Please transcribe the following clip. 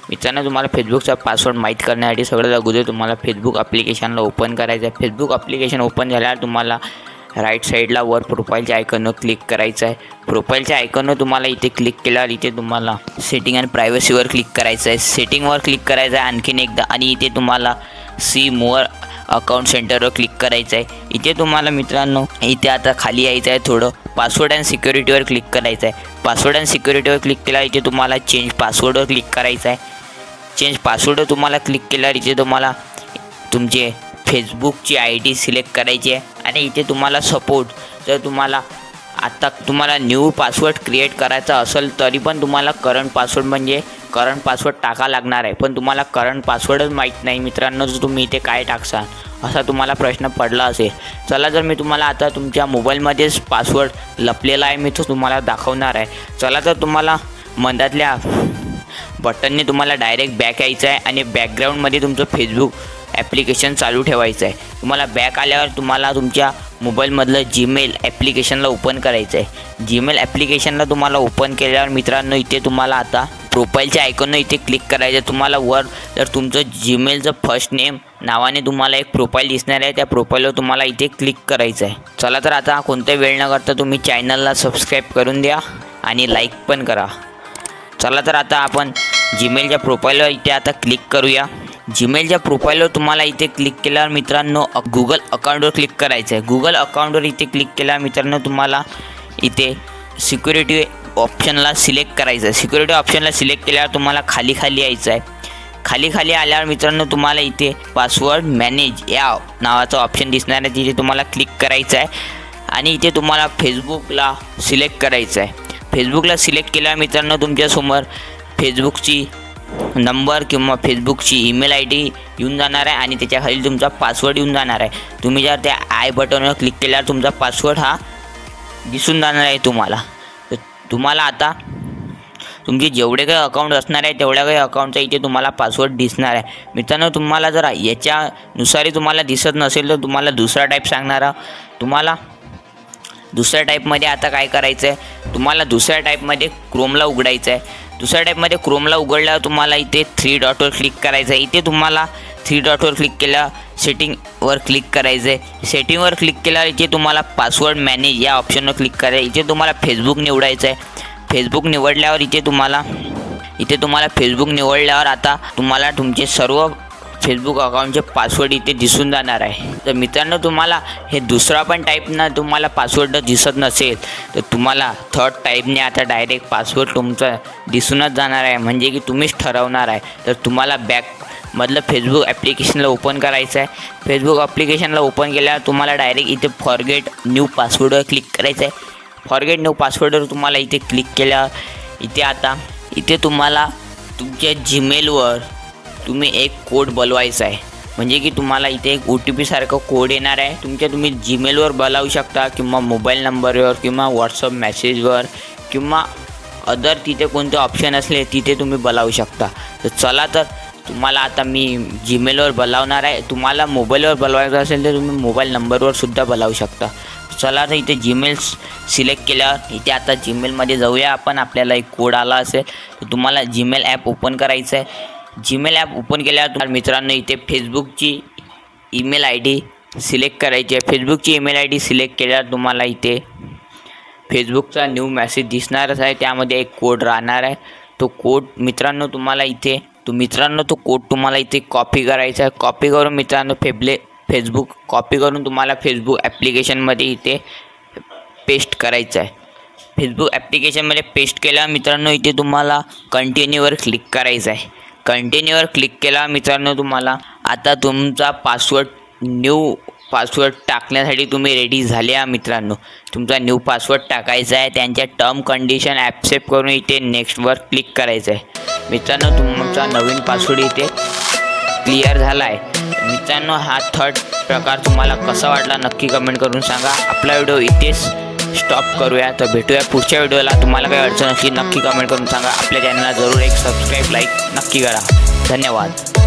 मित्रांनो, तुम्हाला फेसबुकचा पासवर्ड माहीत करण्यासाठी सगळ्यात अगोदर तुम्हाला फेसबुक ॲप्लिकेशनला ओपन करायचं आहे। फेसबुक ॲप्लिकेशन ओपन झाल्यावर तुम्हाला राईट साईडला वर प्रोफाईलच्या आयकॉनवर क्लिक करायचं आहे। प्रोफाईलच्या आयकॉनवर तुम्हाला इथे क्लिक केल्यावर इथे तुम्हाला सेटिंग आणि प्रायव्हसीवर क्लिक करायचं आहे। सेटिंगवर क्लिक करायचं आहे आणखीन एकदा आणि इथे तुम्हाला सी मोअर अकाउंट सेंटरवर क्लिक करायचं आहे। इथे तुम्हाला मित्रांनो इथे आता खाली यायचं आहे, थोडं पासवर्ड अँड सिक्युरिटीवर क्लिक करायचं आहे। पासवर्ड अँड सिक्युरिटीवर क्लिक केल्यावर इथे तुम्हाला चेंज पासवर्डवर क्लिक करायचं आहे। चेंज पासवर्डवर तुम्हाला क्लिक केल्यावर इथे तुम्हाला तुमचे फेसबुकची ID सिलेक्ट करायची आहे आणि इथे तुम्हाला सपोर्ट जर तुम्हाला आता तुम्हाला न्यू पासवर्ड क्रिएट करायचा असेल तरी पण तुम्हाला करंट पासवर्ड म्हणजे करंट पासवर्ड टाका लागणार आहे। पण तुम्हाला करंट पासवर्डच माहीत नाही मित्रांनो, तर तुम्ही इथे काय टाकसाल असा तुम्हाला प्रश्न पडला असेल। चला, जर मी तुम्हाला आता तुमच्या मोबाईलमध्येच पासवर्ड लपलेला आहे मी तो तुम्हाला दाखवणार आहे। चला, तर तुम्हाला मधातल्या बटनने तुम्हाला डायरेक्ट बॅक यायचं आहे आणि बॅकग्राऊंडमध्ये तुमचं फेसबुक ॲप्लिकेशन चालू ठेवायचं आहे। तुम्हाला बॅक आल्यावर तुम्हाला तुमच्या मोबाईलमधलं जीमेल ॲप्लिकेशनला ओपन करायचं आहे। जीमेल ॲप्लिकेशनला तुम्हाला ओपन केल्यावर मित्रांनो इथे तुम्हाला आता प्रोफाईलच्या आयकॉनवर इथे क्लिक करायचं। तुम्हाला वर जर तुमचं जीमेलचं फर्स्ट नेम नावाने तुम्हाला एक प्रोफाईल दिसणार आहे, त्या प्रोफाईलवर तुम्हाला इथे क्लिक करायचं आहे। चला, तर आता कोणता वेळ न करता तुम्ही चॅनलला सबस्क्राईब करून द्या आणि लाईक पण करा। चला, तर आता आपण जीमेलच्या प्रोफाईलवर इथे आता क्लिक करूया। जीमेलच्या प्रोफाईलवर तुम्हाला इथे क्लिक केल्यावर मित्रांनो गुगल अकाउंटवर क्लिक करायचं आहे। गुगल अकाउंटवर इथे क्लिक केल्यावर मित्रांनो तुम्हाला इथे सिक्युरिटी ऑप्शनला सिलेक्ट करायचं आहे। सिक्युरिटी ऑप्शनला सिलेक्ट केल्यावर तुम्हाला खाली यायचं आहे। खाली आल्यावर मित्रांनो तुम्हाला इथे पासवर्ड मॅनेज या नावाचा ऑप्शन दिसणार आहे, तिथे तुम्हाला क्लिक करायचं आहे आणि इथे तुम्हाला फेसबुकला सिलेक्ट करायचं आहे। फेसबुकला सिलेक्ट केल्यावर मित्रांनो तुमच्यासमोर फेसबुकची नंबर किंवा फेसबुकची ईमेल ID येऊन जाणार आहे आणि त्याच्याखाली तुमचा पासवर्ड येऊन जाणार आहे। तुम्ही जर त्या आय बटनवर क्लिक केल्यावर तुमचा पासवर्ड हा दिसून जाणार आहे तुम्हाला। तर तुम्हाला आता तुमचे जेवढे काही अकाउंट असणार आहे तेवढ्या काही अकाउंटचा इथे तुम्हाला पासवर्ड दिसणार आहे। मित्रांनो, तुम्हाला जर याच्यानुसारही तुम्हाला दिसत नसेल तर तुम्हाला दुसरा टाईप सांगणार आहे। तुम्हाला दुसऱ्या टाईपमध्ये आता काय करायचं आहे, तुम्हाला दुसऱ्या टाईपमध्ये क्रोमला उघडायचं आहे। दुसऱ्या टाईपमध्ये क्रोमला उघडल्यावर तुम्हाला इथे 3 डॉटवर क्लिक करायचं आहे। इथे तुम्हाला 3 डॉटवर क्लिक केल्यावर सेटिंगवर क्लिक करायचं आहे। सेटिंगवर क्लिक केल्यावर इथे तुम्हाला पासवर्ड मॅनेज या ऑप्शनवर क्लिक करायचं। इथे तुम्हाला फेसबुक निवडायचं आहे। फेसबुक निवडल्यावर इथे तुम्हाला फेसबुक निवडल्यावर आता तुम्हाला तुमचे सर्व फेसबुक अकाउंटचे पासवर्ड इथे दिसून जाणार आहे। तर मित्रांनो, तुम्हाला हे दुसरा पण टाईपनं तुम्हाला पासवर्ड दिसत नसेल तर तुम्हाला थर्ड टाईपने आता डायरेक्ट पासवर्ड तुमचा दिसूनच जाणार आहे, म्हणजे की तुम्हीच ठरवणार आहे। तर तुम्हाला बॅकमधलं फेसबुक ॲप्लिकेशनला ओपन करायचं आहे। फेसबुक ॲप्लिकेशनला ओपन केल्यावर तुम्हाला डायरेक्ट इथे फॉरगेट न्यू पासवर्डवर क्लिक करायचं आहे। फॉरगेट न्यू पासवर्डवर तुम्हाला इथे क्लिक केल्यावर इथे तुम्हाला तुमच्या जीमेलवर तुम्ही एक कोड बोलवायचा आहे, म्हणजे की तुम्हाला इथे एक OTP सारखं कोड येणार आहे। तुम्ही जीमेलवर बोलावू शकता किंवा मोबाईल नंबरवर किंवा व्हॉट्सअप मेसेजवर किंवा अदर तिथे कोणते ऑप्शन असले तिथे तुम्ही बोलावू शकता। तर चला, तर तुम्हाला आता मी जीमेलवर बोलावणार आहे। तुम्हाला मोबाईलवर बोलवायचं असेल तर तुम्ही मोबाईल नंबरवर सुद्धा बोलावू शकता। चला, तर इथे जीमेल सिलेक्ट केल्यावर इथे आता जीमेलमध्ये जाऊया आपण। आपल्याला एक कोड आला असेल तर तुम्हाला जीमेल ॲप ओपन करायचं आहे। जीमेल ॲप ओपन केल्यावर मित्रांनो इथे फेसबुकची ईमेल ID सिलेक्ट करायची आहे। फेसबुकची ईमेल ID सिलेक्ट केल्यावर तुम्हाला इथे फेसबुकचा न्यू मेसेज दिसणारच आहे, त्यामध्ये एक कोड राहणार आहे। तो कोड मित्रांनो तुम्हाला इथे तो कोड तुम्हाला इथे कॉपी करायचा आहे। कॉपी करून मित्रांनो फेसबुक कॉपी करून तुम्हाला फेसबुक ॲप्लिकेशनमध्ये इथे पेस्ट करायचं आहे। फेसबुक ॲप्लिकेशनमध्ये पेस्ट केल्यावर मित्रांनो इथे तुम्हाला कंटिन्यूवर क्लिक करायचं आहे। कंटिन्यूवर क्लिक केला मित्रांनो तुम्हाला आता तुमचा न्यू पासवर्ड टाकण्यासाठी तुम्ही रेडी झाले आहात मित्रांनो। तुमचा न्यू पासवर्ड टाकायचा आहे, त्यांच्या टर्म कंडिशन ॲक्सेप्ट करून इथे नेक्स्टवर क्लिक करायचं आहे। मित्रांनो, तुमचा नवीन पासवर्ड इथे क्लिअर झाला आहे। मित्रांनो, हा थर्ड प्रकार तुम्हाला कसा वाटला नक्की कमेंट करून सांगा। आपला व्हिडिओ इथेच स्टॉप करूया, तर भेटूया पुढच्या व्हिडिओला। तुम्हाला काही अडचण असली नक्की कमेंट करून सांगा। आपल्या चॅनलला जरूर एक सबस्क्राईब लाईक नक्की करा। धन्यवाद।